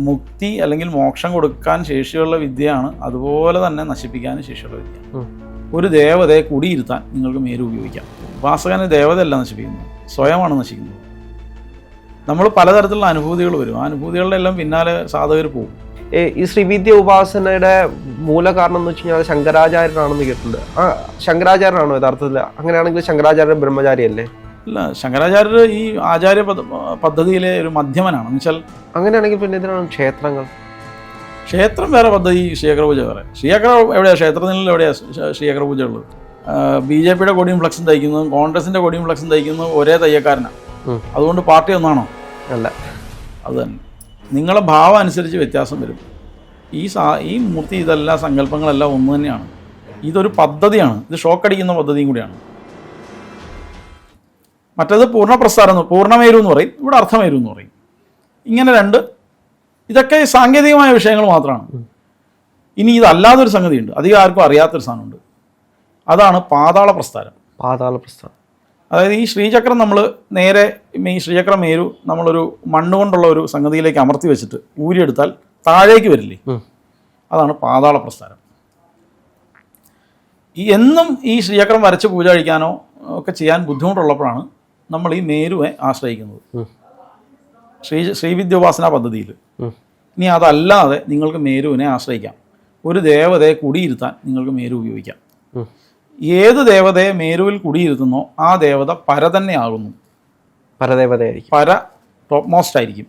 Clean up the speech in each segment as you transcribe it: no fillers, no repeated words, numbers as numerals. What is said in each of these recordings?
മുക്തി അല്ലെങ്കിൽ മോക്ഷം കൊടുക്കാൻ ശേഷിയുള്ള വിദ്യയാണ്, അതുപോലെ തന്നെ നശിപ്പിക്കാനും ശേഷിയുള്ള വിദ്യ. ഒരു ദേവതയെ കുടിയിരുത്താൻ നിങ്ങൾക്ക് മേരു ഉപയോഗിക്കാം. ഉപാസകനെ ദേവതയല്ല നശിപ്പിക്കുന്നത്, സ്വയമാണ് നശിക്കുന്നത്. നമ്മൾ പലതരത്തിലുള്ള അനുഭൂതികൾ വരും, ആ അനുഭൂതികളുടെ എല്ലാം പിന്നാലെ സാധകർ പോകും. ഈ ശ്രീവിദ്യ ഉപാസനയുടെ മൂല കാരണം എന്ന് വെച്ച് കഴിഞ്ഞാൽ ശങ്കരാചാര്യനാണെന്ന് കേട്ടിട്ടുണ്ട്. ആ ശങ്കരാചാര്യനാണോ യഥാർത്ഥത്തിൽ? അങ്ങനെയാണെങ്കിൽ ശങ്കരാചാര്യ ബ്രഹ്മചാരിയല്ലേ? അല്ല, ശങ്കരാചാര്യർ ഈ ആചാര്യ പദ്ധതിയിലെ ഒരു മധ്യമനാണ്. എന്നുവെച്ചാൽ അങ്ങനെയാണെങ്കിൽ പിന്നെ ഇതിനാണ് ക്ഷേത്രങ്ങൾ. ക്ഷേത്രം വേറെ പദ്ധതി, ശ്രീചക്ര പൂജ വേറെ. ശ്രീചക്ര എവിടെയാണ്? ക്ഷേത്രത്തിൽ എവിടെയാണ് ശ്രീചക്ര പൂജ ഉള്ളത്? BJP-യുടെ കൊടിയും ഫ്ലക്സും തയ്ക്കുന്നതും കോൺഗ്രസിൻ്റെ കൊടിയും ഫ്ലക്സും തയ്ക്കുന്നതും ഒരേ തയ്യക്കാരനാണ്. അതുകൊണ്ട് പാർട്ടി ഒന്നാണോ? അല്ല. അത് തന്നെ, നിങ്ങളെ ഭാവം അനുസരിച്ച് വ്യത്യാസം വരും. ഈ മൂർത്തി, ഇതെല്ലാം സങ്കല്പങ്ങളെല്ലാം ഒന്ന് തന്നെയാണ്. ഇതൊരു പദ്ധതിയാണ്, ഇത് ഷോക്കടിക്കുന്ന പദ്ധതിയും കൂടിയാണ്. മറ്റേത് പൂർണ്ണപ്രസ്ഥാനം, പൂർണ്ണമേരു എന്ന് പറയും, ഇവിടെ അർത്ഥമേരു എന്ന് പറയും. ഇങ്ങനെ രണ്ട്, ഇതൊക്കെ സാങ്കേതികമായ വിഷയങ്ങൾ മാത്രമാണ്. ഇനി ഇതല്ലാതൊരു സംഗതിയുണ്ട്, അധികം ആർക്കും അറിയാത്തൊരു സാധനമുണ്ട്. അതാണ് പാതാള പ്രസ്ഥാനം. പാതാള പ്രസ്ഥാനം അതായത് ഈ ശ്രീചക്രം നമ്മൾ നേരെ, ഈ ശ്രീചക്ര മേരു നമ്മളൊരു മണ്ണുകൊണ്ടുള്ള ഒരു സംഗതിയിലേക്ക് അമർത്തി വെച്ചിട്ട് ഊരിയെടുത്താൽ താഴേക്ക് വരില്ലേ, അതാണ് പാതാള പ്രസ്ഥാനം. എന്നും ഈ ശ്രീചക്രം വരച്ച് പൂജ കഴിക്കാനോ ഒക്കെ ചെയ്യാൻ ബുദ്ധിമുട്ടുള്ളപ്പോഴാണ് നമ്മൾ ഈ മേരുവെ ആശ്രയിക്കുന്നത് ശ്രീവിദ്യോപാസന പദ്ധതിയിൽ. ഇനി അതല്ലാതെ നിങ്ങൾക്ക് മേരുവിനെ ആശ്രയിക്കാം. ഒരു ദേവതയെ കുടിയിരുത്താൻ നിങ്ങൾക്ക് മേരു ഉപയോഗിക്കാം. ഏത് ദേവതയെ മേരുവിൽ കുടിയിരുത്തുന്നോ ആ ദേവത പര തന്നെ ആകുന്നു. പരദേവതയായിരിക്കും, പര ടോപ്പ് മോസ്റ്റ് ആയിരിക്കും.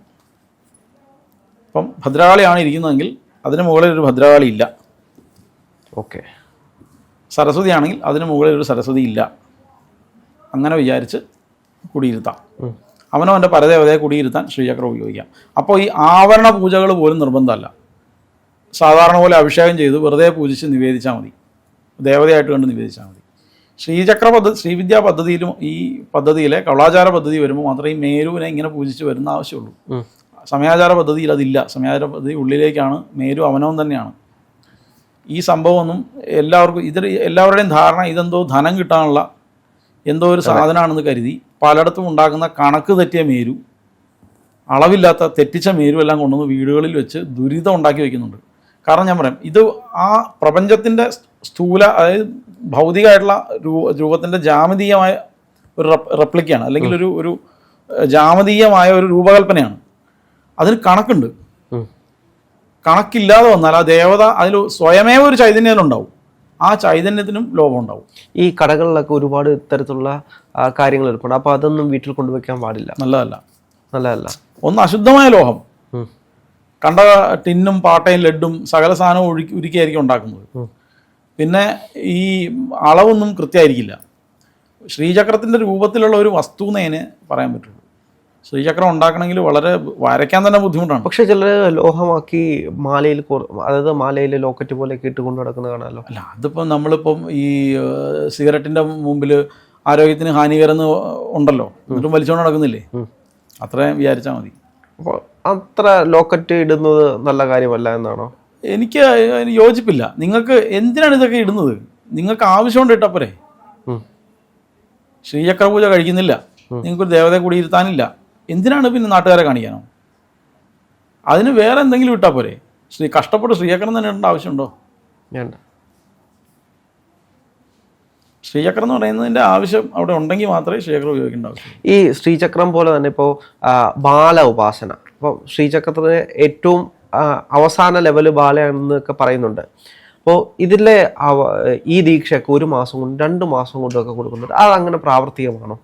ഇപ്പം ഭദ്രകാളിയാണ് ഇരിക്കുന്നതെങ്കിൽ അതിന് മുകളിൽ ഒരു ഭദ്രകാളി ഇല്ല. ഓക്കെ. സരസ്വതി ആണെങ്കിൽ അതിന് മുകളിൽ ഒരു സരസ്വതി ഇല്ല. അങ്ങനെ വിചാരിച്ച് കുടിയിരുത്താം. അവനവൻ്റെ പരദേവതയെ കുടിയിരുത്താൻ ശ്രീചക്രം ഉപയോഗിക്കാം. അപ്പോൾ ഈ ആവരണ പൂജകൾ പോലും നിർബന്ധമല്ല. സാധാരണ പോലെ അഭിഷേകം ചെയ്ത് വെറുതെ പൂജിച്ച് നിവേദിച്ചാൽ മതി, ദേവതയായിട്ട് കണ്ട് നിവേദിച്ചാൽ മതി. ശ്രീചക്ര ശ്രീവിദ്യാ പദ്ധതിയിലും ഈ പദ്ധതിയിലെ കൗളാചാര പദ്ധതി വരുമ്പോൾ മാത്രമേ ഈ മേരുവിനെ ഇങ്ങനെ പൂജിച്ച് വരുന്ന ആവശ്യമുള്ളൂ. സമയാചാര പദ്ധതിയിൽ അതില്ല. സമയാചാര പദ്ധതി ഉള്ളിലേക്കാണ്, മേരു അവനവൻ തന്നെയാണ്. ഈ സംഭവമൊന്നും എല്ലാവർക്കും, എല്ലാവരുടെയും ധാരണ ഇതെന്തോ ധനം കിട്ടാനുള്ള എന്തോ ഒരു സാധനമാണെന്ന് കരുതി പലയിടത്തും ഉണ്ടാക്കുന്ന കണക്ക് തെറ്റിയ മേരു, അളവില്ലാത്ത തെറ്റിച്ച മേരു എല്ലാം കൊണ്ടുവന്ന് വീടുകളിൽ വെച്ച് ദുരിതം ഉണ്ടാക്കി വയ്ക്കുന്നുണ്ട്. കാരണം ഞാൻ പറയാം, ഇത് ആ പ്രപഞ്ചത്തിൻ്റെ സ്ഥൂല, അതായത് ഭൗതികമായിട്ടുള്ള രൂപത്തിൻ്റെ ജാമിതീയമായ ഒരു റെപ്ലിക്കയാണ്, അല്ലെങ്കിൽ ഒരു ജാമിതീയമായ ഒരു രൂപകൽപ്പനയാണ്. അതിന് കണക്കുണ്ട്. കണക്കില്ലാതെ വന്നാൽ ആ ദേവത അതിൽ സ്വയമേ ഒരു ചൈതന്യം ഉണ്ടാവും. ആ ചൈതന്യത്തിനും ലോപം ഉണ്ടാവും. ഈ കടകളിലൊക്കെ ഒരുപാട് ഇത്തരത്തിലുള്ള കാര്യങ്ങൾ ഇരിപ്പുണ്ട്. അപ്പോൾ അതൊന്നും വീട്ടിൽ കൊണ്ടുവയ്ക്കാൻ പാടില്ല. നല്ലതല്ല. ഒന്ന് അശുദ്ധമായ ലോഹം, കണ്ട ടിന്നും പാട്ടയും ലഡും സകല സാധനവും ഉരുക്കിയായിരിക്കും ഉണ്ടാക്കുന്നത്. പിന്നെ ഈ അളവൊന്നും കൃത്യമായിരിക്കില്ല. ശ്രീചക്രത്തിൻ്റെ രൂപത്തിലുള്ള ഒരു വസ്തുവിനെ പറയാൻ പറ്റുള്ളൂ. ശ്രീചക്രം ഉണ്ടാക്കണമെങ്കിൽ വളരെ വരയ്ക്കാൻ തന്നെ ബുദ്ധിമുട്ടാണ്. പക്ഷെ ചിലർ ലോഹമാക്കി മാലയിൽ, അതായത് മാലയിൽ ലോക്കറ്റ് പോലെയൊക്കെ ഇട്ട് കൊണ്ടു നടക്കുന്നത് കാണാമല്ലോ. അല്ല, അതിപ്പം നമ്മളിപ്പം ഈ സിഗരറ്റിൻ്റെ മുമ്പിൽ ആരോഗ്യത്തിന് ഹാനികരെന്ന് ഉണ്ടല്ലോ, എന്നിട്ടും വലിച്ചുകൊണ്ട് നടക്കുന്നില്ലേ? അത്രയും വിചാരിച്ചാൽ മതി. അപ്പോൾ അത്ര ലോക്കറ്റ് ഇടുന്നത് നല്ല കാര്യമല്ല എന്നാണോ? എനിക്ക് യോജിപ്പില്ല. നിങ്ങൾക്ക് എന്തിനാണ് ഇതൊക്കെ ഇടുന്നത്? നിങ്ങൾക്ക് ആവശ്യമുണ്ട് ഇട്ടാൽ പോരെ. ശ്രീചക്ര പൂജ കഴിക്കുന്നില്ല, നിങ്ങൾക്കൊരു ദേവതയെ കൂടി ഇരുത്താനില്ല, എന്തിനാണ് പിന്നെ നാട്ടുകാരെ കാണിക്കാനോ? അതിന് വേറെ എന്തെങ്കിലും ഇട്ടാൽ പോരെ. കഷ്ടപ്പെട്ട് ശ്രീചക്രം തന്നെ ഇടേണ്ട ആവശ്യമുണ്ടോ? വേണ്ട. ശ്രീചക്രം എന്ന് പറയുന്നതിൻ്റെ ആവശ്യം അവിടെ ഉണ്ടെങ്കിൽ മാത്രമേ ശ്രീചക്രം ഉപയോഗിക്കേണ്ട ആവശ്യം. ഈ ശ്രീചക്രം പോലെ തന്നെ ഇപ്പോൾ ബാല ഉപാസന, ഇപ്പോൾ ശ്രീചക്രത്തിന് ഏറ്റവും അവസാന ലെവല് ബാലയാണെന്നൊക്കെ പറയുന്നുണ്ട്. അപ്പോൾ ഇതിലെ ഈ ദീക്ഷയൊക്കെ 1 മാസം കൊണ്ട് 2 മാസം കൊണ്ടൊക്കെ കൊടുക്കുന്നുണ്ട്. അതങ്ങനെ പ്രാവർത്തികമാണോ?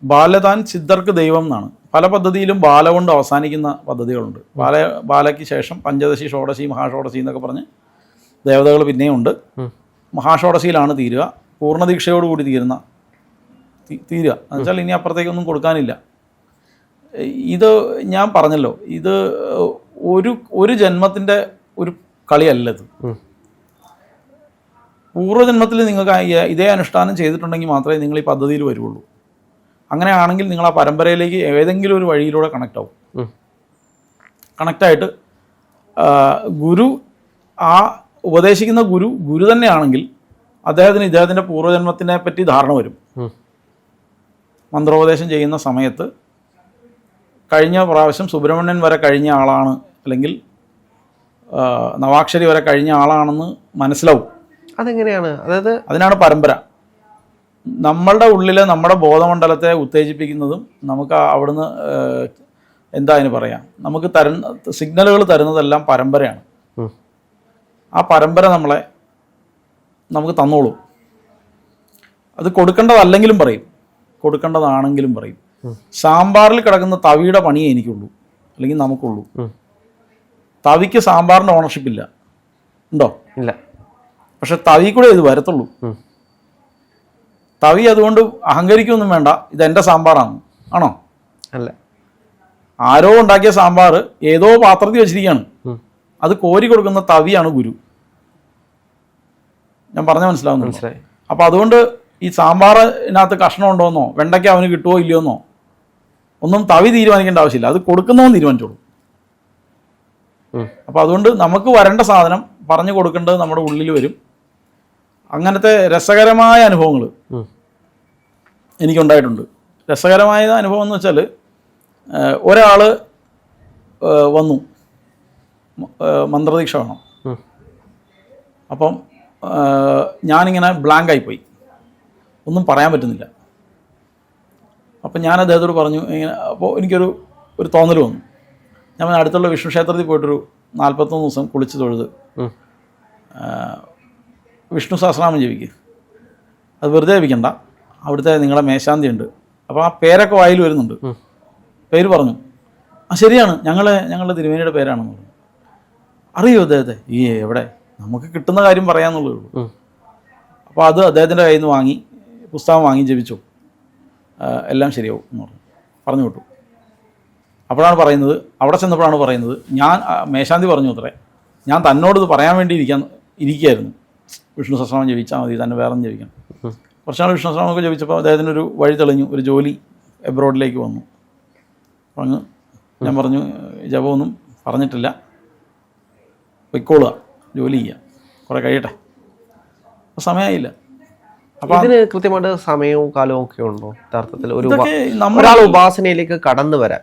ബാലതാൻ സിദ്ധർക്ക് ദൈവം എന്നാണ്. പല പദ്ധതിയിലും ബാല കൊണ്ട് അവസാനിക്കുന്ന പദ്ധതികളുണ്ട്. ബാലയ്ക്ക് ശേഷം പഞ്ചദശി, ഷോഡശി, മഹാഷോഡശി എന്നൊക്കെ പറഞ്ഞ് ദേവതകൾ പിന്നെയും ഉണ്ട്. മഹാഷോഡശിയിലാണ് തീരുക, പൂർണ്ണദീക്ഷയോടുകൂടി തീരുക. എന്നുവെച്ചാൽ ഇനി അപ്പുറത്തേക്കൊന്നും കൊടുക്കാനില്ല. ഇത് ഞാൻ പറഞ്ഞല്ലോ, ഇത് ഒരു ജന്മത്തിൻ്റെ ഒരു കളിയല്ലത്. പൂർവ്വജന്മത്തിൽ നിങ്ങൾക്ക് ഇതേ അനുഷ്ഠാനം ചെയ്തിട്ടുണ്ടെങ്കിൽ മാത്രമേ നിങ്ങൾ ഈ പദ്ധതിയിൽ വരുള്ളൂ. അങ്ങനെയാണെങ്കിൽ നിങ്ങൾ ആ പരമ്പരയിലേക്ക് ഏതെങ്കിലും ഒരു വഴിയിലൂടെ കണക്റ്റായിട്ട് ഗുരു, ആ ഉപദേശിക്കുന്ന ഗുരു തന്നെയാണെങ്കിൽ അദ്ദേഹത്തിന് ഇദ്ദേഹത്തിൻ്റെ പൂർവ്വജന്മത്തിനെ പറ്റി ധാരണ വരും. മന്ത്രോപദേശം ചെയ്യുന്ന സമയത്ത് കഴിഞ്ഞ പ്രാവശ്യം സുബ്രഹ്മണ്യൻ വരെ കഴിഞ്ഞ ആളാണ്, അല്ലെങ്കിൽ നവാക്ഷരി വരെ കഴിഞ്ഞ ആളാണെന്ന് മനസ്സിലാവും. അതെങ്ങനെയാണ്? അതായത് അതിനാണ് പരമ്പര. നമ്മളുടെ ഉള്ളിലെ നമ്മുടെ ബോധമണ്ഡലത്തെ ഉത്തേജിപ്പിക്കുന്നതും നമുക്ക് അവിടുന്ന് എന്താ അതിന് പറയാം, നമുക്ക് സിഗ്നലുകൾ തരുന്നതെല്ലാം പരമ്പരയാണ്. ആ പരമ്പര നമുക്ക് തന്നോളും. അത് കൊടുക്കേണ്ടതല്ലെങ്കിലും പറയും, കൊടുക്കേണ്ടതാണെങ്കിലും പറയും. സാമ്പാറിൽ കിടക്കുന്ന തവിയുടെ പണിയേ എനിക്കുള്ളൂ, അല്ലെങ്കിൽ നമുക്കുള്ളൂ. തവിക്ക് സാമ്പാറിൻ്റെ ഓണർഷിപ്പ് ഇല്ല. ഉണ്ടോ? ഇല്ല. പക്ഷെ തവി കൂടെ ഇത് വരത്തുള്ളൂ. തവി അതുകൊണ്ട് അഹങ്കരിക്കൊന്നും വേണ്ട, ഇതെൻ്റെ സാമ്പാറാണ്. ആണോ? അല്ല. ആരോ ഉണ്ടാക്കിയ സാമ്പാർ ഏതോ പാത്രത്തിൽ വെച്ചിരിക്കുകയാണ്. അത് കോരി കൊടുക്കുന്ന തവിയാണ് ഗുരു. ഞാൻ പറഞ്ഞ മനസ്സിലാവുന്നു. അപ്പം അതുകൊണ്ട് ഈ സാമ്പാറിനകത്ത് കഷ്ണം ഉണ്ടോയെന്നോ വെണ്ടയ്ക്ക അവന് കിട്ടുമോ ഇല്ലയോന്നോ ഒന്നും തവി തീരുമാനിക്കേണ്ട ആവശ്യമില്ല, അത് കൊടുക്കുന്നവൻ തീരുമാനിച്ചോളൂ. അപ്പം അതുകൊണ്ട് നമുക്ക് വരേണ്ട സാധനം പറഞ്ഞു കൊടുക്കേണ്ടത് നമ്മുടെ ഉള്ളിൽ വരും. അങ്ങനത്തെ രസകരമായ അനുഭവങ്ങൾ എനിക്കുണ്ടായിട്ടുണ്ട്. രസകരമായ അനുഭവം എന്ന് വെച്ചാൽ, ഒരാൾ വന്നു, മന്ത്രദീക്ഷ വേണം. അപ്പം ഞാനിങ്ങനെ ബ്ലാങ്കായിപ്പോയി, ഒന്നും പറയാൻ പറ്റുന്നില്ല. അപ്പം ഞാൻ അദ്ദേഹത്തോട് പറഞ്ഞു ഇങ്ങനെ. അപ്പോൾ എനിക്കൊരു തോന്നൽ വന്നു. ഞാൻ അടുത്തുള്ള വിഷ്ണു ക്ഷേത്രത്തിൽ പോയിട്ടൊരു 41 ദിവസം കുളിച്ച് തൊഴുത് വിഷ്ണു സഹസ്രനാമം ജപിക്കുക. അത് വെറുതെ ജപിക്കണ്ട, അവിടുത്തെ നിങ്ങളെ മേശാന്തി ഉണ്ട്. അപ്പോൾ ആ പേരൊക്കെ വായിൽ വരുന്നുണ്ട്. പേര് പറഞ്ഞു. ശരിയാണ്, ഞങ്ങളുടെ തിരുമേനിയുടെ പേരാണെന്ന് പറഞ്ഞു. അറിയോ അദ്ദേഹത്തെ? എവിടെ, നമുക്ക് കിട്ടുന്ന കാര്യം പറയാമെന്നുള്ളേ ഉള്ളൂ. അപ്പോൾ അത് അദ്ദേഹത്തിൻ്റെ കയ്യിൽ നിന്ന് വാങ്ങി, പുസ്തകം വാങ്ങി ജപിച്ചു. എല്ലാം ശരിയാവും എന്ന് പറഞ്ഞു വിട്ടു. അപ്പോഴാണ് പറയുന്നത്, അവിടെ ചെന്നപ്പോഴാണ് പറയുന്നത്, ഞാൻ മേശാന്തി പറഞ്ഞു അത്രേ, ഞാൻ തന്നോട് ഇത് പറയാൻ വേണ്ടി ഇരിക്കുകയായിരുന്നു. വിഷ്ണു സഹസ്രനാമം ജപിച്ചാൽ മതി, തന്നെ വേറെ ജപിക്കണം. കുറച്ചാൾ വിഷ്ണു സഹസ്രനാമമൊക്കെ ജപിച്ചപ്പോൾ അദ്ദേഹത്തിനൊരു വഴി തെളിഞ്ഞു, ഒരു ജോലി എബ്രോഡിലേക്ക് വന്നു. അപ്പോൾ ഞാൻ പറഞ്ഞു, ജപമൊന്നും പറഞ്ഞിട്ടില്ല, പൊയ്ക്കോളുക, ജോലി ചെയ്യുക, കുറേ കഴിയട്ടെ. അപ്പോൾ സമയമായില്ല. അപ്പോൾ ഇതിന് കൃത്യമായിട്ട് സമയവും കാലവും ഒക്കെ ഉണ്ടോ യഥാർത്ഥത്തിൽ? ഒരാൾ ഉപാസനയിലേക്ക് കടന്നു വരാൻ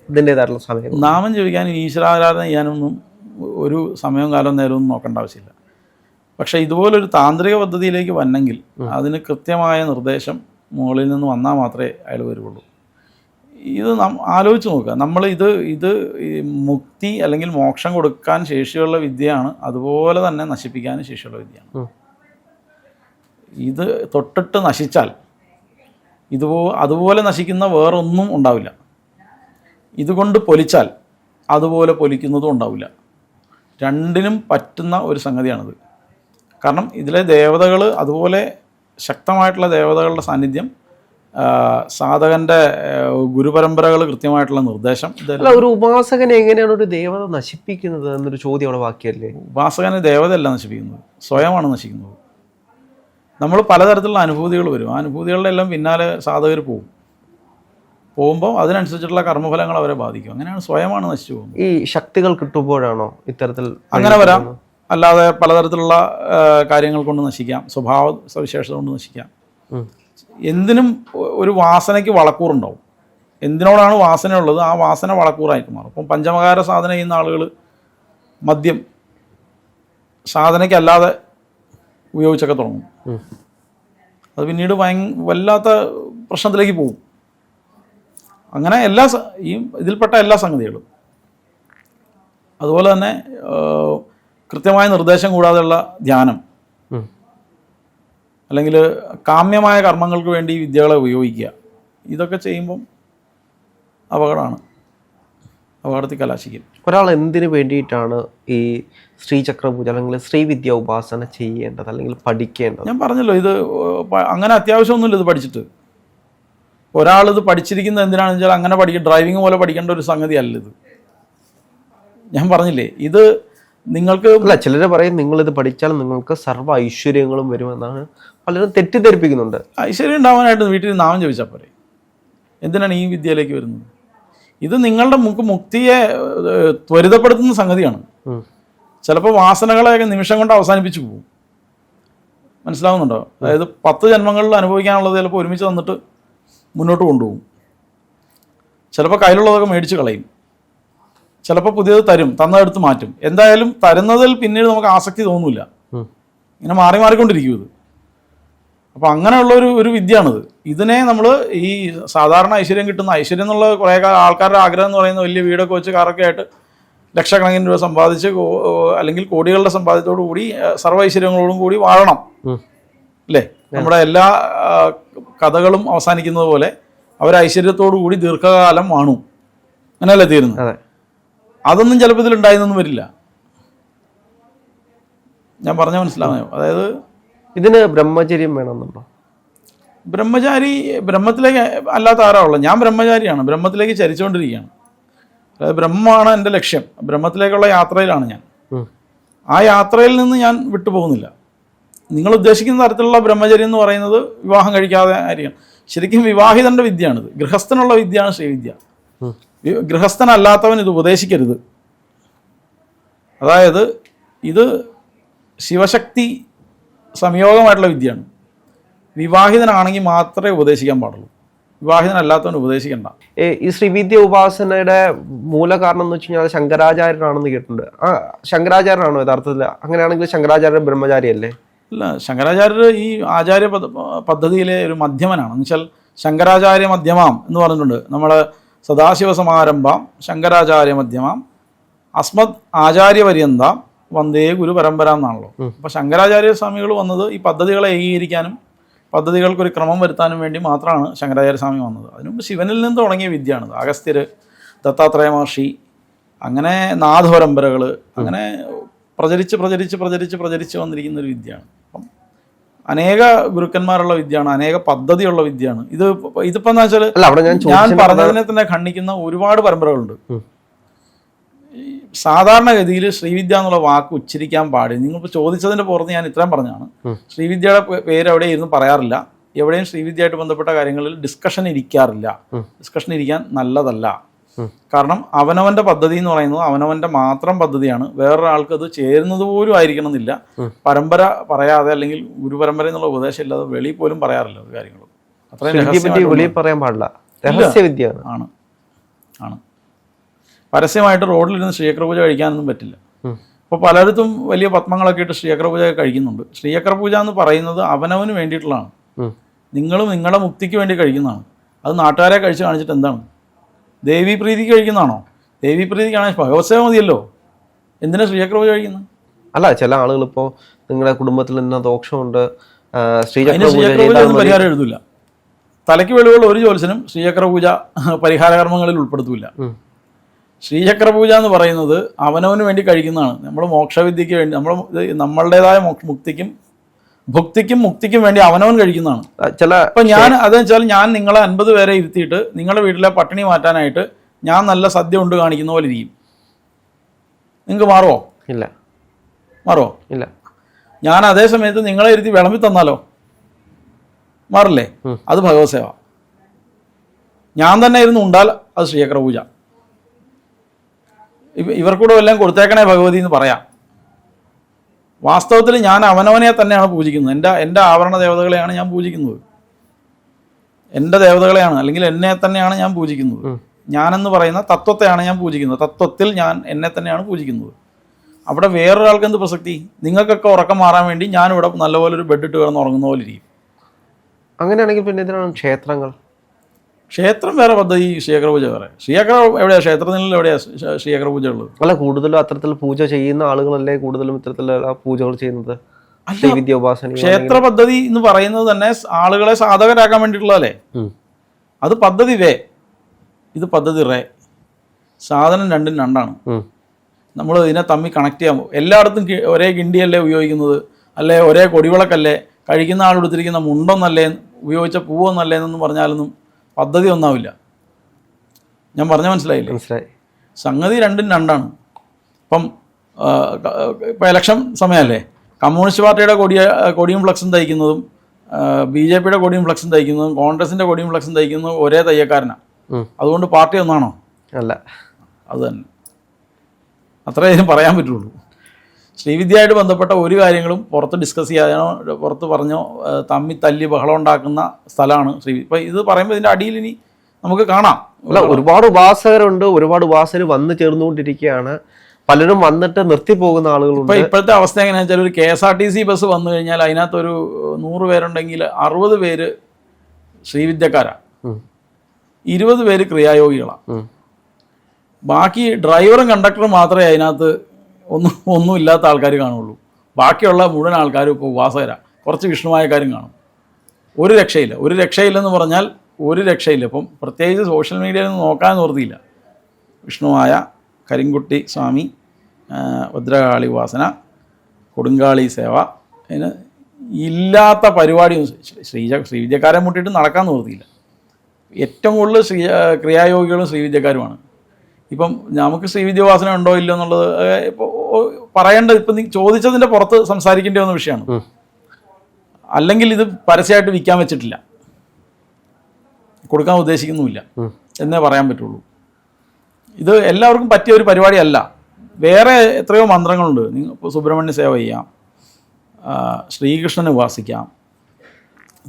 ഇതിൻ്റെതായിട്ടുള്ള സമയം? നാമം ജപിക്കാനും ഈശ്വരാരാധന ചെയ്യാനൊന്നും ഒരു സമയവും കാലവും നേരവും നോക്കേണ്ട ആവശ്യമില്ല. പക്ഷേ ഇതുപോലൊരു താന്ത്രിക പദ്ധതിയിലേക്ക് വന്നെങ്കിൽ അതിന് കൃത്യമായ നിർദ്ദേശം മുകളിൽ നിന്ന് വന്നാൽ മാത്രമേ അയാൾ വരുള്ളൂ. ഇത് ആലോചിച്ച് നോക്കുക. നമ്മൾ ഇത് മുക്തി അല്ലെങ്കിൽ മോക്ഷം കൊടുക്കാൻ ശേഷിയുള്ള വിദ്യയാണ്, അതുപോലെ തന്നെ നശിപ്പിക്കാനും ശേഷിയുള്ള വിദ്യയാണ്. ഇത് തൊട്ടിട്ട് നശിച്ചാൽ അതുപോലെ നശിക്കുന്ന വേറൊന്നും ഉണ്ടാവില്ല. ഇതുകൊണ്ട് പൊലിച്ചാൽ അതുപോലെ പൊലിക്കുന്നതും ഉണ്ടാവില്ല. രണ്ടിനും പറ്റുന്ന ഒരു സംഗതിയാണിത്. കാരണം ഇതിലെ ദേവതകൾ, അതുപോലെ ശക്തമായിട്ടുള്ള ദേവതകളുടെ സാന്നിധ്യം, സാധകൻ്റെ ഗുരുപരമ്പരകൾ, കൃത്യമായിട്ടുള്ള നിർദ്ദേശം. ഒരു ഉപാസകനെ എങ്ങനെയാണ് ഒരു ദേവത നശിപ്പിക്കുന്നത് എന്നൊരു ചോദ്യം അവിടെ ബാക്കിയല്ലേ? ഉപാസകനെ ദേവതയല്ല നശിപ്പിക്കുന്നത്, സ്വയമാണ് നശിക്കുന്നത്. നമ്മൾ പലതരത്തിലുള്ള അനുഭൂതികൾ വരും. ആ അനുഭൂതികളുടെ എല്ലാം പിന്നാലെ സാധകർ പോകുമ്പോൾ അതിനനുസരിച്ചിട്ടുള്ള കർമ്മഫലങ്ങൾ അവരെ ബാധിക്കും. അങ്ങനെയാണ്, സ്വയമാണ് നശിച്ചു പോകുന്നത്. ഈ ശക്തികൾ കിട്ടുമ്പോഴാണോ ഇത്തരത്തിൽ? അങ്ങനെ വരാം. അല്ലാതെ പലതരത്തിലുള്ള കാര്യങ്ങൾ കൊണ്ട് നശിക്കാം, സ്വഭാവ സവിശേഷത കൊണ്ട് നശിക്കാം. എന്തിനും ഒരു വാസനയ്ക്ക് വളക്കൂറുണ്ടാവും. എന്തിനോടാണ് വാസനയുള്ളത്, ആ വാസന വളക്കൂറായിട്ട് മാറും. ഇപ്പം പഞ്ചമകാര സാധന ചെയ്യുന്ന ആളുകൾ മദ്യം സാധനയ്ക്കല്ലാതെ ഉപയോഗിച്ചൊക്കെ തുടങ്ങും. അത് പിന്നീട് വല്ലാത്ത പ്രശ്നത്തിലേക്ക് പോകും. അങ്ങനെ ഇതിൽപ്പെട്ട എല്ലാ സംഗതികളും. അതുപോലെ തന്നെ കൃത്യമായ നിർദ്ദേശം കൂടാതെയുള്ള ധ്യാനം, അല്ലെങ്കിൽ കാമ്യമായ കർമ്മങ്ങൾക്ക് വേണ്ടി വിദ്യകളെ ഉപയോഗിക്കുക, ഇതൊക്കെ ചെയ്യുമ്പം അപകടത്തിൽ കലാശിക്കും. ഒരാൾ എന്തിനു വേണ്ടിയിട്ടാണ് ഈ ശ്രീചക്രപൂജ അല്ലെങ്കിൽ ശ്രീവിദ്യ ഉപാസന ചെയ്യേണ്ടത് അല്ലെങ്കിൽ പഠിക്കേണ്ടത്? ഞാൻ പറഞ്ഞല്ലോ, ഇത് അങ്ങനെ അത്യാവശ്യമൊന്നുമില്ല ഇത് പഠിച്ചിട്ട്. ഒരാളിത് പഠിച്ചിരിക്കുന്നത് എന്തിനാണെന്ന് വെച്ചാൽ അങ്ങനെ ഡ്രൈവിംഗ് പോലെ പഠിക്കേണ്ട ഒരു സംഗതിയല്ല ഇത്. ഞാൻ പറഞ്ഞില്ലേ, ഇത് നിങ്ങൾക്ക് അല്ല, ചിലർ പറയും നിങ്ങളിത് പഠിച്ചാൽ നിങ്ങൾക്ക് സർവ്വ ഐശ്വര്യങ്ങളും വരുമെന്നാണ് പലരും തെറ്റിദ്ധരിപ്പിക്കുന്നുണ്ട്. ഐശ്വര്യം ഉണ്ടാവാനായിട്ട് വീട്ടിൽ നാമം ചോദിച്ചാൽ പോരെ. എന്തിനാണ് ഈ വിദ്യയിലേക്ക് വരുന്നത്? ഇത് നിങ്ങളുടെ മുക്തിയെ ത്വരിതപ്പെടുത്തുന്ന സംഗതിയാണ്. ചിലപ്പോൾ വാസനകളെയൊക്കെ നിമിഷം കൊണ്ട് അവസാനിപ്പിച്ചു പോകും. മനസ്സിലാവുന്നുണ്ടോ? അതായത് 10 ജന്മങ്ങളിൽ അനുഭവിക്കാനുള്ളത് ചിലപ്പോൾ ഒരുമിച്ച് തന്നിട്ട് മുന്നോട്ട് കൊണ്ടുപോകും. ചിലപ്പോൾ കയ്യിലുള്ളതൊക്കെ മേടിച്ച് കളയും, ചിലപ്പോൾ പുതിയത് തരും, തന്നെടുത്ത് മാറ്റും. എന്തായാലും തരുന്നതിൽ പിന്നീട് നമുക്ക് ആസക്തി തോന്നില്ല, ഇങ്ങനെ മാറി മാറിക്കൊണ്ടിരിക്കും ഇത്. അപ്പോൾ അങ്ങനെയുള്ള ഒരു വിദ്യയാണിത്. ഇതിനെ നമ്മൾ ഈ സാധാരണ ഐശ്വര്യം കിട്ടുന്ന ഐശ്വര്യം എന്നുള്ള കുറേ ആൾക്കാരുടെ ആഗ്രഹം എന്ന് പറയുന്നത് വലിയ വീടൊക്കെ വെച്ച് കാറൊക്കെ ആയിട്ട് ലക്ഷക്കണക്കിന് രൂപ സമ്പാദിച്ച് അല്ലെങ്കിൽ കോടികളുടെ സമ്പാദ്യത്തോടു കൂടി സർവ്വ ഐശ്വര്യങ്ങളോടും കൂടി വാഴണം അല്ലേ. നമ്മുടെ എല്ലാ കഥകളും അവസാനിക്കുന്നത് പോലെ അവർ ഐശ്വര്യത്തോടു കൂടി ദീർഘകാലം വാണു, അങ്ങനെയല്ലേ തീരുന്നത്. അതൊന്നും ചിലപ്പോൾ ഇതിലുണ്ടായെന്നൊന്നും വരില്ല. ഞാൻ പറഞ്ഞാൽ മനസ്സിലായോ? അതായത് ഇതിന് ബ്രഹ്മചര്യം വേണമെന്നുണ്ടോ? ബ്രഹ്മചാരി ബ്രഹ്മത്തിലേക്ക് അല്ലാത്ത ആരാളുള്ളത്? ഞാൻ ബ്രഹ്മചാരിയാണ്, ബ്രഹ്മത്തിലേക്ക് ചരിച്ചുകൊണ്ടിരിക്കുകയാണ്. അതായത് ബ്രഹ്മമാണ് എൻ്റെ ലക്ഷ്യം, ബ്രഹ്മത്തിലേക്കുള്ള യാത്രയിലാണ് ഞാൻ. ആ യാത്രയിൽ നിന്ന് ഞാൻ വിട്ടുപോകുന്നില്ല. നിങ്ങൾ ഉദ്ദേശിക്കുന്ന തരത്തിലുള്ള ബ്രഹ്മചര്യം എന്ന് പറയുന്നത് വിവാഹം കഴിക്കാതെ ആയിരിക്കണം. ശരിക്കും വിവാഹിതൻ്റെ വിദ്യയാണിത്, ഗൃഹസ്ഥനുള്ള വിദ്യയാണ് ശ്രീവിദ്യ. ഗൃഹസ്ഥനല്ലാത്തവൻ ഇത് ഉപദേശിക്കരുത്. അതായത് ഇത് ശിവശക്തി സംയോഗമായിട്ടുള്ള വിദ്യയാണ്. വിവാഹിതനാണെങ്കിൽ മാത്രമേ ഉപദേശിക്കാൻ പാടുള്ളൂ, വിവാഹിതനല്ലാത്തവൻ ഉപദേശിക്കണ്ട. ഈ ശ്രീവിദ്യ ഉപാസനയുടെ മൂല കാരണം എന്ന് വെച്ച് കഴിഞ്ഞാൽ അത് ശങ്കരാചാര്യനാണെന്ന് കേട്ടിട്ടുണ്ട്. ശങ്കരാചാര്യനാണോ യഥാർത്ഥത്തിൽ? അങ്ങനെയാണെങ്കിൽ ശങ്കരാചാര്യ ബ്രഹ്മചാരിയല്ലേ? അല്ല, ശങ്കരാചാര്യർ ഈ ആചാര്യ പദ്ധതിയിലെ ഒരു മധ്യമനാണ്. എന്ന് വെച്ചാൽ ശങ്കരാചാര്യ മധ്യമാം എന്ന് പറഞ്ഞിട്ടുണ്ട്. നമ്മൾ സദാശിവ സമാരംഭാം ശങ്കരാചാര്യ മധ്യമാം അസ്മദ് ആചാര്യപര്യന്താം വന്ദേ ഗുരു പരമ്പര എന്നാണല്ലോ. അപ്പോൾ ശങ്കരാചാര്യ സ്വാമികൾ വന്നത് ഈ പദ്ധതികളെ ഏകീകരിക്കാനും പദ്ധതികൾക്കൊരു ക്രമം വരുത്താനും വേണ്ടി മാത്രമാണ് ശങ്കരാചാര്യ സ്വാമി വന്നത്. അതിനുമുമ്പ് ശിവനിൽ നിന്ന് തുടങ്ങിയ വിദ്യയാണിത്. അഗസ്ത്യർ, ദത്താത്രേയ മഹർഷി, അങ്ങനെ നാഥപരമ്പരകൾ, അങ്ങനെ പ്രചരിച്ച് വന്നിരിക്കുന്ന ഒരു വിദ്യയാണ്. അപ്പം അനേക ഗുരുക്കന്മാരുള്ള വിദ്യയാണ്, അനേക പദ്ധതിയുള്ള വിദ്യയാണ്. ഇതിപ്പോൾ എന്താ വെച്ചാൽ ഞാൻ പറഞ്ഞതിനെ തന്നെ ഖണ്ഡിക്കുന്ന ഒരുപാട് പരമ്പരകളുണ്ട്. സാധാരണഗതിയിൽ ശ്രീവിദ്യ എന്നുള്ള വാക്ക് ഉച്ചരിക്കാൻ പാടില്ല. നിങ്ങളിപ്പോൾ ചോദിച്ചതിൻ്റെ പുറത്ത് ഞാൻ ഇത്രയും പറഞ്ഞാണ്. ശ്രീവിദ്യയുടെ പേര് എവിടെ ഇരുന്ന് പറയാറില്ല, എവിടെയും ശ്രീവിദ്യയായിട്ട് ബന്ധപ്പെട്ട കാര്യങ്ങളിൽ ഡിസ്കഷൻ ഇരിക്കാറില്ല. ഡിസ്കഷൻ ഇരിക്കാൻ നല്ലതല്ല. കാരണം അവനവൻ്റെ പദ്ധതി എന്ന് പറയുന്നത് അവനവൻ്റെ മാത്രം പദ്ധതിയാണ്. വേറൊരാൾക്ക് അത് ചേരുന്നത് പോലും ആയിരിക്കണം എന്നില്ല. പരമ്പര പറയാതെ അല്ലെങ്കിൽ ഗുരുപരമ്പര എന്നുള്ള ഉപദേശം ഇല്ലാതെ വെളിയിൽ പോലും പറയാറില്ല ഒരു കാര്യങ്ങളും. അത്രയും വെളിയിൽ പറയാൻ പാടില്ല, രഹസ്യവിദ്യ ആണ്. പരസ്യമായിട്ട് റോഡിലിരുന്ന് ശ്രീചക്ര പൂജ കഴിക്കാനൊന്നും പറ്റില്ല. അപ്പോൾ പലയിടത്തും വലിയ പത്മങ്ങളൊക്കെ ഇട്ട് ശ്രീചക്ര പൂജ കഴിക്കുന്നുണ്ട്. ശ്രീചക്ര പൂജ എന്ന് പറയുന്നത് അവനവന് വേണ്ടിയിട്ടുള്ളതാണ്. നിങ്ങളും നിങ്ങളുടെ മുക്തിക്ക് വേണ്ടി കഴിക്കുന്നതാണ്. അത് നാട്ടുകാരെ കഴിച്ച് കാണിച്ചിട്ട് എന്താണ്? ദേവീപ്രീതിക്ക് കഴിക്കുന്നതാണോ? ദേവീപ്രീതിക്കാണെങ്കിൽ ഭഗവത്സേവ മതിയല്ലോ, എന്തിനാ ശ്രീചക്ര പൂജ കഴിക്കുന്നത്? അല്ല, ചില ആളുകൾ ഇപ്പോൾ നിങ്ങളുടെ കുടുംബത്തിൽ തന്നെ ദോഷമുണ്ട്, ശ്രീചക്ര പൂജ പരിഹാരം എഴുതില്ല. തലയ്ക്ക് വെളിവുള്ള ഒരു ജ്യോത്സ്യനും ശ്രീചക്ര പൂജ പരിഹാരകർമ്മങ്ങളിൽ ഉൾപ്പെടുത്തില്ല. ശ്രീചക്ര പൂജ എന്ന് പറയുന്നത് അവനവന് വേണ്ടി കഴിക്കുന്നതാണ്. നമ്മൾ മോക്ഷവിദ്യയ്ക്ക് വേണ്ടി, നമ്മളുടേതായ മുക്തിക്കും ഭുക്തിക്കും മുക്തിക്കും വേണ്ടി അവനവൻ കഴിക്കുന്നതാണ്. ഇപ്പം ഞാൻ അതെന്ന് വെച്ചാൽ ഞാൻ നിങ്ങളെ 50 പേരെ ഇരുത്തിയിട്ട് നിങ്ങളുടെ വീട്ടിലെ പട്ടിണി മാറ്റാനായിട്ട് ഞാൻ നല്ല സദ്യ ഉണ്ട് കാണിക്കുന്ന പോലെ ഇരിക്കും. നിങ്ങൾക്ക് മാറുമോ? ഇല്ല. മാറുമോ? ഇല്ല. ഞാൻ അതേ സമയത്ത് നിങ്ങളെ ഇരുത്തി വിളമ്പി തന്നാലോ? മാറില്ലേ? അത് ഭഗവത് സേവ. ഞാൻ തന്നെ ഇരുന്ന് ഉണ്ടാൽ അത് ശ്രീചക്ര പൂജ. ഇവർക്കൂടെ എല്ലാം കൊടുത്തേക്കണേ ഭഗവതി എന്ന് പറയാം. വാസ്തവത്തിൽ ഞാൻ അവനവനെ തന്നെയാണ് പൂജിക്കുന്നത്. എൻ്റെ ആവരണ ദേവതകളെയാണ് ഞാൻ പൂജിക്കുന്നത്. എൻ്റെ ദേവതകളെയാണ്, അല്ലെങ്കിൽ എന്നെ തന്നെയാണ് ഞാൻ പൂജിക്കുന്നത്. ഞാനെന്ന് പറയുന്ന തത്വത്തെയാണ് ഞാൻ പൂജിക്കുന്നത്. തത്വത്തിൽ ഞാൻ എന്നെ തന്നെയാണ് പൂജിക്കുന്നത്. അവിടെ വേറൊരാൾക്ക് എന്ത് പ്രസക്തി? നിങ്ങൾക്കൊക്കെ ഉറക്കം മാറാൻ വേണ്ടി ഞാനിവിടെ നല്ലപോലെ ഒരു ബെഡ് ഇട്ട് കിടന്ന് ഉറങ്ങുന്ന പോലെ ഇരിക്കും. അങ്ങനെയാണെങ്കിൽ പിന്നെ എന്തിനാണ് ക്ഷേത്രങ്ങൾ? ക്ഷേത്രം വേറെ പദ്ധതി, ശ്രീചക്ര പൂജ വേറെ. ശ്രീചക്ര എവിടെയാണ്? ക്ഷേത്രത്തിൽ എവിടെയാണ് ശ്രീചക്ര പൂജ ഉള്ളത്? അല്ല, കൂടുതലും അത്തരത്തിൽ പൂജ ചെയ്യുന്ന ആളുകളല്ലേ കൂടുതലും ഇത്തരത്തിലുള്ള പൂജകൾ ചെയ്യുന്നത്? ശ്രീവിദ്യ ഉപാസന ക്ഷേത്ര പദ്ധതി എന്ന് പറയുന്നത് തന്നെ ആളുകളെ സാധകരാക്കാൻ വേണ്ടിയിട്ടുള്ളതല്ലേ? അത് പദ്ധതി വേ, ഇത് പദ്ധതി റേ. സാധനം രണ്ടും രണ്ടാണ്. നമ്മൾ ഇതിനെ തമ്മിൽ കണക്ട് ചെയ്യാൻ എല്ലായിടത്തും ഒരേ ഗിണ്ടിയല്ലേ ഉപയോഗിക്കുന്നത്, അല്ലേ ഒരേ കൊടിവിളക്കല്ലേ, കഴിക്കുന്ന ആൾ എടുത്തിരിക്കുന്ന മുണ്ടൊന്നല്ലേ, ഉപയോഗിച്ച പൂവൊന്നല്ലേ എന്നൊന്നും പറഞ്ഞാലൊന്നും പദ്ധതി ഒന്നാവില്ല. ഞാൻ പറഞ്ഞ മനസ്സിലായില്ലേ? മനസ്സിലായി. സംഗതി രണ്ടും രണ്ടാണ്. ഇപ്പം ഇലക്ഷൻ സമയമല്ലേ, കമ്മ്യൂണിസ്റ്റ് പാർട്ടിയുടെ കൊടിയും ഫ്ലക്സും തയ്ക്കുന്നതും BJP യുടെ കൊടിയും ഫ്ലക്സും തയ്ക്കുന്നതും കോൺഗ്രസിൻ്റെ കൊടിയും ഫ്ലക്സും തയ്ക്കുന്നതും ഒരേ തയ്യക്കാരനാണ്. അതുകൊണ്ട് പാർട്ടി ഒന്നാണോ? അല്ല. അത് തന്നെ, അത്രയും പറയാൻ പറ്റുള്ളൂ. ശ്രീവിദ്യയായിട്ട് ബന്ധപ്പെട്ട ഒരു കാര്യങ്ങളും പുറത്ത് ഡിസ്കസ് ചെയ്യാനോ പുറത്ത് പറഞ്ഞോ തമ്മി തല്ലി ബഹളം ഉണ്ടാക്കുന്ന സ്ഥലമാണ് ശ്രീ. ഇപ്പോൾ ഇത് പറയുമ്പോൾ ഇതിൻ്റെ അടിയിൽ ഇനി നമുക്ക് കാണാം അല്ല, ഒരുപാട് ഉപാസകരുണ്ട്, ഒരുപാട് ഉപാസകർ വന്നു ചേർന്നുകൊണ്ടിരിക്കുകയാണ്. പലരും വന്നിട്ട് നിർത്തിപ്പോകുന്ന ആളുകളുണ്ട്. ഇപ്പോഴത്തെ അവസ്ഥ എങ്ങനെയാണെന്ന് വെച്ചാൽ ഒരു KSRTC ബസ് വന്നു കഴിഞ്ഞാൽ അതിനകത്തൊരു 100 പേരുണ്ടെങ്കിൽ 60 പേര് ശ്രീവിദ്യക്കാരാണ്, 20 പേര് ക്രിയായോഗികളാണ്. ബാക്കി ഡ്രൈവറും കണ്ടക്ടറും മാത്രമേ അതിനകത്ത് ഒന്നും ഇല്ലാത്ത ആൾക്കാർ കാണുള്ളൂ. ബാക്കിയുള്ള മുഴുവൻ ആൾക്കാരും ഇപ്പോൾ ഉപാസകരാണ്. കുറച്ച് വിഷ്ണുവായക്കാരും കാണും. ഒരു രക്ഷയില്ലെന്ന് പറഞ്ഞാൽ ഒരു രക്ഷയില്ല. ഇപ്പം പ്രത്യേകിച്ച് സോഷ്യൽ മീഡിയയിൽ നിന്ന് നോക്കാൻ നിർത്തിയില്ല. വിഷ്ണുവായ, കരിങ്കുട്ടി സ്വാമി, ഭദ്രകാളി ഉപാസന, കൊടുങ്കാളി സേവ, അതിന് ഇല്ലാത്ത പരിപാടിയൊന്നും ശ്രീവിദ്യക്കാരെ മുട്ടിയിട്ട് നടക്കാൻ നിർത്തിയില്ല. ഏറ്റവും കൂടുതൽ ക്രിയായോഗികളും ശ്രീവിദ്യക്കാരുമാണ്. ഇപ്പം നമുക്ക് ശ്രീവിദ്യോപാസന ഉണ്ടോ ഇല്ലോ എന്നുള്ളത് ഇപ്പോൾ പറയേണ്ടത്, ഇപ്പം നീ ചോദിച്ചതിൻ്റെ പുറത്ത് സംസാരിക്കേണ്ടി വന്ന വിഷയമാണ്. അല്ലെങ്കിൽ ഇത് പരസ്യമായിട്ട് വിൽക്കാൻ വെച്ചിട്ടില്ല, കൊടുക്കാൻ ഉദ്ദേശിക്കുന്നുമില്ല എന്നേ പറയാൻ പറ്റുള്ളൂ. ഇത് എല്ലാവർക്കും പറ്റിയ ഒരു പരിപാടിയല്ല. വേറെ എത്രയോ മന്ത്രങ്ങളുണ്ട്. ഇപ്പോൾ സുബ്രഹ്മണ്യ സേവ ചെയ്യാം, ശ്രീകൃഷ്ണനെ ഉപാസിക്കാം,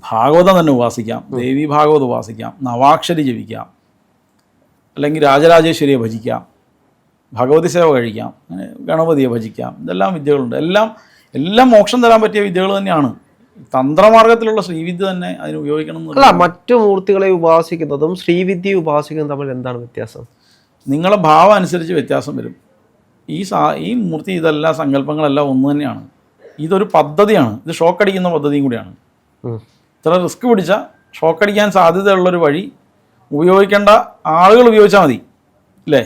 ഭാഗവതം തന്നെ ഉപാസിക്കാം, ദേവി ഭാഗവതം ഉപാസിക്കാം, നവാക്ഷരി ജപിക്കാം, അല്ലെങ്കിൽ രാജരാജേശ്വരിയെ ഭജിക്കാം, ഭഗവതി സേവ കഴിക്കാം, അങ്ങനെ ഗണപതിയെ ഭജിക്കാം. ഇതെല്ലാം വിദ്യകളുണ്ട്. എല്ലാം മോക്ഷം തരാൻ പറ്റിയ വിദ്യകൾ തന്നെയാണ്. തന്ത്രമാർഗത്തിലുള്ള ശ്രീവിദ്യ തന്നെ അതിന് ഉപയോഗിക്കണം. അല്ല, മറ്റു മൂർത്തികളെ ഉപാസിക്കുന്നതും ശ്രീവിദ്യയെ ഉപാസിക്കുന്നതും തമ്മിൽ എന്താണ് വ്യത്യാസം? നിങ്ങളെ ഭാവം അനുസരിച്ച് വ്യത്യാസം വരും. ഈ മൂർത്തി ഇതെല്ലാം സങ്കല്പങ്ങളെല്ലാം ഒന്ന് തന്നെയാണ്. ഇതൊരു പദ്ധതിയാണ്. ഇത് ഷോക്കടിക്കുന്ന പദ്ധതിയും കൂടിയാണ്. ഇത്ര റിസ്ക് പിടിച്ച ഷോക്കടിക്കാൻ സാധ്യതയുള്ളൊരു വഴി ഉപയോഗിക്കേണ്ട ആളുകൾ ഉപയോഗിച്ചാൽ മതി, അല്ലേ?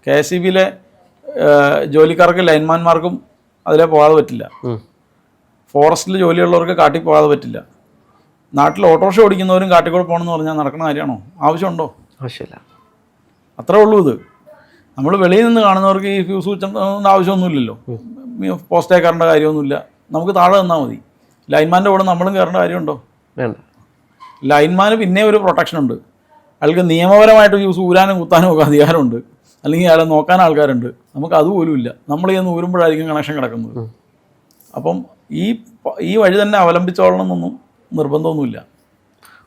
KSEBിയിലെ ജോലിക്കാർക്കും ലൈൻമാൻമാർക്കും അതിലെ പോകാതെ പറ്റില്ല. ഫോറസ്റ്റിൽ ജോലിയുള്ളവർക്ക് കാട്ടിൽ പോകാതെ പറ്റില്ല. നാട്ടിൽ ഓട്ടോറിക്ഷ ഓടിക്കുന്നവരും കാട്ടിക്കൂടെ പോകണമെന്ന് പറഞ്ഞാൽ നടക്കുന്ന കാര്യമാണോ? ആവശ്യമുണ്ടോ? ആവശ്യമില്ല. അത്രേ ഉള്ളൂ. ഇത് നമ്മൾ വെളിയിൽ നിന്ന് കാണുന്നവർക്ക് ഈ ഫ്യൂസ് വെച്ചേണ്ട ആവശ്യമൊന്നുമില്ലല്ലോ. പോസ്റ്റേ കയറേണ്ട കാര്യമൊന്നുമില്ല. നമുക്ക് താഴെ നിന്നാൽ മതി. ലൈൻമാൻ്റെ കൂടെ നമ്മളും കയറേണ്ട കാര്യമുണ്ടോ? വേണ്ട. ലൈൻമാന് പിന്നെ ഒരു പ്രൊട്ടക്ഷൻ ഉണ്ട്. അയാൾക്ക് നിയമപരമായിട്ട് ഫ്യൂസ് ഊരാനും കുത്താനും ഒക്കെ അധികാരമുണ്ട്, അല്ലെങ്കിൽ അയാളെ നോക്കാൻ ആൾക്കാരുണ്ട്. നമുക്ക് അതുപോലും ഇല്ല. നമ്മൾ ചെന്ന് ഊരുമ്പോഴായിരിക്കും കണക്ഷൻ കിടക്കുന്നത്. അപ്പം ഈ വഴി തന്നെ അവലംബിച്ചോളണം എന്നൊന്നും നിർബന്ധമൊന്നുമില്ല.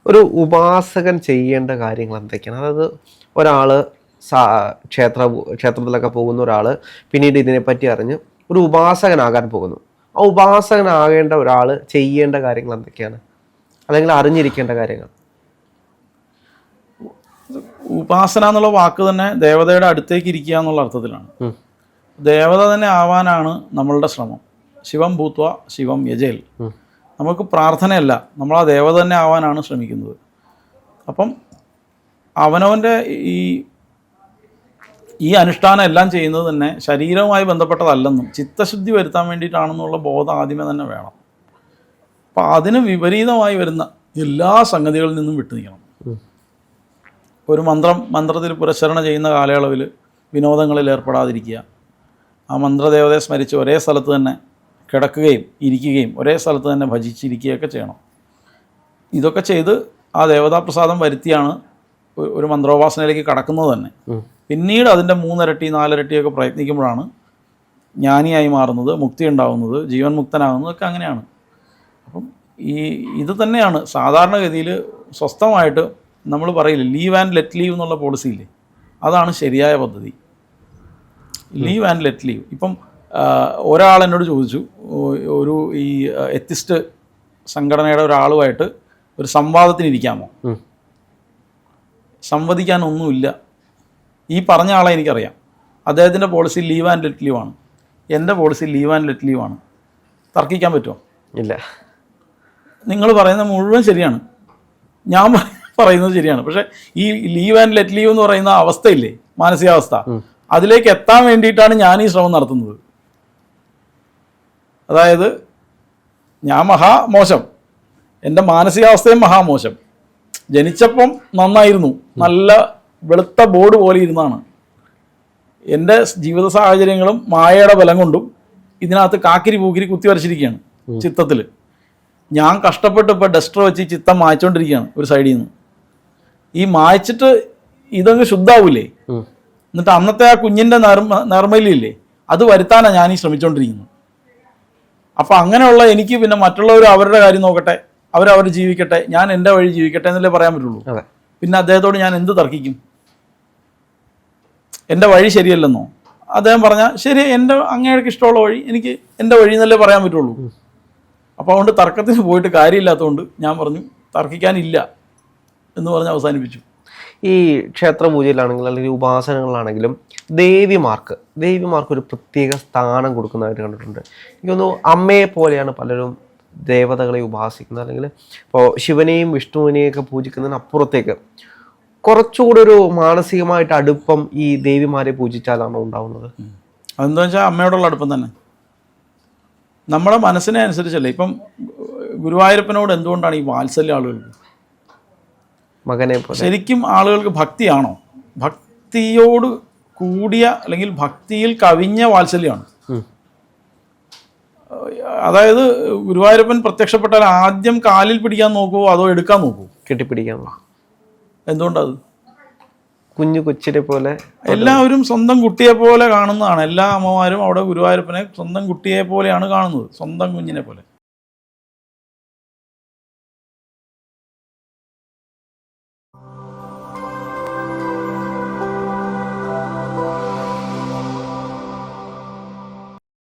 ഒരു ഉപാസകൻ ചെയ്യേണ്ട കാര്യങ്ങൾ എന്തൊക്കെയാണ്? അതായത് ഒരാൾ ക്ഷേത്രത്തിലൊക്കെ പോകുന്ന ഒരാൾ പിന്നീട് ഇതിനെപ്പറ്റി അറിഞ്ഞ് ഒരു ഉപാസകനാകാൻ പോകുന്നു. ആ ഉപാസകനാകേണ്ട ഒരാൾ ചെയ്യേണ്ട കാര്യങ്ങൾ എന്തൊക്കെയാണ്, അല്ലെങ്കിൽ അറിഞ്ഞിരിക്കേണ്ട കാര്യങ്ങൾ? ഉപാസന എന്നുള്ള വാക്ക് തന്നെ ദേവതയുടെ അടുത്തേക്ക് ഇരിക്കുക എന്നുള്ള അർത്ഥത്തിലാണ്. ദേവത തന്നെ ആവാനാണ് നമ്മളുടെ ശ്രമം. ശിവം ഭൂത്വ ശിവം യജേൽ. നമുക്ക് പ്രാർത്ഥനയല്ല, നമ്മൾ ആ ദേവത തന്നെ ആവാനാണ് ശ്രമിക്കുന്നത്. അപ്പം അവനവൻ്റെ ഈ അനുഷ്ഠാനം എല്ലാം ചെയ്യുന്നത് തന്നെ ശരീരവുമായി ബന്ധപ്പെട്ടതല്ലെന്നും ചിത്തശുദ്ധി വരുത്താൻ വേണ്ടിയിട്ടാണെന്നുള്ള ബോധം ആദ്യമേ തന്നെ വേണം. അപ്പം അതിന് വിപരീതമായി വരുന്ന എല്ലാ സംഗതികളിൽ നിന്നും വിട്ടുനിൽക്കണം. ഒരു മന്ത്രത്തിൽ പുരസ്ചരണ ചെയ്യുന്ന കാലയളവിൽ വിനോദങ്ങളിൽ ഏർപ്പെടാതിരിക്കുക. ആ മന്ത്രദേവതയെ സ്മരിച്ച് ഒരേ സ്ഥലത്ത് തന്നെ കിടക്കുകയും ഇരിക്കുകയും ഒരേ സ്ഥലത്ത് തന്നെ ഭജിച്ചിരിക്കുകയൊക്കെ ചെയ്യണം. ഇതൊക്കെ ചെയ്ത് ആ ദേവതാപ്രസാദം വരുത്തിയാണ് ഒരു മന്ത്രോപാസനയിലേക്ക് കടക്കുന്നത് തന്നെ. പിന്നീട് അതിൻ്റെ 3 ഇരട്ടി 4 ഇരട്ടിയൊക്കെ പ്രയത്നിക്കുമ്പോഴാണ് ജ്ഞാനിയായി മാറുന്നത്, മുക്തി ഉണ്ടാകുന്നത്, ജീവൻ മുക്തനാകുന്നതൊക്കെ അങ്ങനെയാണ്. അപ്പം ഇത് തന്നെയാണ് സാധാരണഗതിയിൽ സ്വസ്ഥമായിട്ട് നമ്മൾ പറയില്ലേ, ലീവ് ആൻഡ് ലെറ്റ് ലീവ് എന്നുള്ള പോളിസി ഇല്ലേ, അതാണ് ശരിയായ പദ്ധതി. Leave and let leave. ഇപ്പം ഒരാൾ എന്നോട് ചോദിച്ചു, ഒരു എത്തിസ്റ്റ് സംഘടനയുടെ ഒരാളുമായിട്ട് ഒരു സംവാദത്തിനിരിക്കാമോ? സംവദിക്കാനൊന്നുമില്ല. ഈ പറഞ്ഞ ആളെ എനിക്കറിയാം. അദ്ദേഹത്തിൻ്റെ പോളിസി ലീവ് ആൻഡ് ലെറ്റ് ലീവാണ്. എൻ്റെ പോളിസി ലീവ് ആൻഡ് ലെറ്റ് ലീവാണ്. തർക്കിക്കാൻ പറ്റുമോ? ഇല്ല. നിങ്ങൾ പറയുന്നത് മുഴുവൻ ശരിയാണ്, ഞാൻ പറയുന്നത് ശരിയാണ്. പക്ഷേ ഈ ലീവ് ആൻഡ് ലെറ്റ് ലീവ് എന്ന് പറയുന്ന അവസ്ഥയില്ലേ, മാനസികാവസ്ഥ, അതിലേക്ക് എത്താൻ വേണ്ടിയിട്ടാണ് ഞാൻ ഈ ശ്രമം നടത്തുന്നത്. അതായത് ഞാൻ മഹാമോശം, എൻ്റെ മാനസികാവസ്ഥയും മഹാമോശം. ജനിച്ചപ്പം നന്നായിരുന്നു, നല്ല വെളുത്ത ബോർഡ് പോലെ ഇരുന്നാണ്. എൻ്റെ ജീവിത സാഹചര്യങ്ങളും മായയുടെ ബലം കൊണ്ടും ഇതിനകത്ത് കാക്കിരി പൂക്കിരി കുത്തി വരച്ചിരിക്കുകയാണ് ചിത്തത്തിൽ. ഞാൻ കഷ്ടപ്പെട്ട് ഇപ്പോൾ ഡസ്റ്റർ വെച്ച് ഈ ചിത്തം മായ്ച്ചുകൊണ്ടിരിക്കുകയാണ് ഒരു സൈഡിൽ നിന്ന്. ഈ മായ്ച്ചിട്ട് ഇതങ്ങ് ശുദ്ധാവൂലേ, എന്നിട്ട് അന്നത്തെ ആ കുഞ്ഞിൻ്റെ നർമ്മയിലില്ലേ, അത് വരുത്താനാണ് ഞാൻ ഈ ശ്രമിച്ചുകൊണ്ടിരിക്കുന്നത്. അപ്പം അങ്ങനെയുള്ള എനിക്ക് പിന്നെ മറ്റുള്ളവർ അവരുടെ കാര്യം നോക്കട്ടെ, അവർ ജീവിക്കട്ടെ, ഞാൻ എൻ്റെ വഴി ജീവിക്കട്ടെ എന്നല്ലേ പറയാൻ പറ്റുള്ളൂ. പിന്നെ അദ്ദേഹത്തോട് ഞാൻ എന്ത് തർക്കിക്കും? എൻ്റെ വഴി ശരിയല്ലെന്നോ, അദ്ദേഹം പറഞ്ഞാൽ ശരി, എൻ്റെ അങ്ങേക്ക് ഇഷ്ടമുള്ള വഴി, എനിക്ക് എൻ്റെ വഴി എന്നല്ലേ പറയാൻ പറ്റുള്ളൂ. അപ്പോൾ അതുകൊണ്ട് തർക്കത്തിന് പോയിട്ട് കാര്യമില്ലാത്തതുകൊണ്ട് ഞാൻ പറഞ്ഞു തർക്കിക്കാനില്ല എന്ന് പറഞ്ഞ് അവസാനിപ്പിച്ചു. ഈ ക്ഷേത്രപൂജയിലാണെങ്കിലും അല്ലെങ്കിൽ ഉപാസനകളിലാണെങ്കിലും ദേവിമാർക്ക് ഒരു പ്രത്യേക സ്ഥാനം കൊടുക്കുന്നതായിട്ട് കണ്ടിട്ടുണ്ട്. എനിക്ക് തോന്നുന്നു അമ്മയെ പോലെയാണ് പലരും ദേവതകളെ ഉപാസിക്കുന്നത്, അല്ലെങ്കിൽ ഇപ്പോൾ ശിവനെയും വിഷ്ണുവിനെയും ഒക്കെ പൂജിക്കുന്നതിന് അപ്പുറത്തേക്ക് കുറച്ചുകൂടി ഒരു മാനസികമായിട്ട് അടുപ്പം ഈ ദേവിമാരെ പൂജിച്ചാലാണോ ഉണ്ടാവുന്നത്? അതെന്താ വെച്ചാൽ അമ്മയോടുള്ള അടുപ്പം തന്നെ നമ്മുടെ മനസ്സിനെ അനുസരിച്ചല്ലേ. ഇപ്പം ഗുരുവായൂരപ്പനോട് എന്തുകൊണ്ടാണ് ഈ വാത്സല്യ ആളുകൾക്ക്? മകനെ പോലെ. ശരിക്കും ആളുകൾക്ക് ഭക്തിയാണോ? ഭക്തിയോട് കൂടിയ അല്ലെങ്കിൽ ഭക്തിയിൽ കവിഞ്ഞ വാത്സല്യമാണ്. അതായത് ഗുരുവായൂരപ്പൻ പ്രത്യക്ഷപ്പെട്ടാൽ ആദ്യം കാലിൽ പിടിക്കാൻ നോക്കുമോ അതോ എടുക്കാൻ നോക്കുമോ? കെട്ടിപ്പിടിക്കാൻ. എന്തുകൊണ്ടത്? കുഞ്ഞു കൊച്ചിനെ പോലെ എല്ലാവരും സ്വന്തം കുട്ടിയെ പോലെ കാണുന്നതാണ്. എല്ലാ അമ്മമാരും അവിടെ ഗുരുവായൂരപ്പനെ സ്വന്തം കുട്ടിയെ പോലെയാണ് കാണുന്നത്, സ്വന്തം കുഞ്ഞിനെ പോലെ.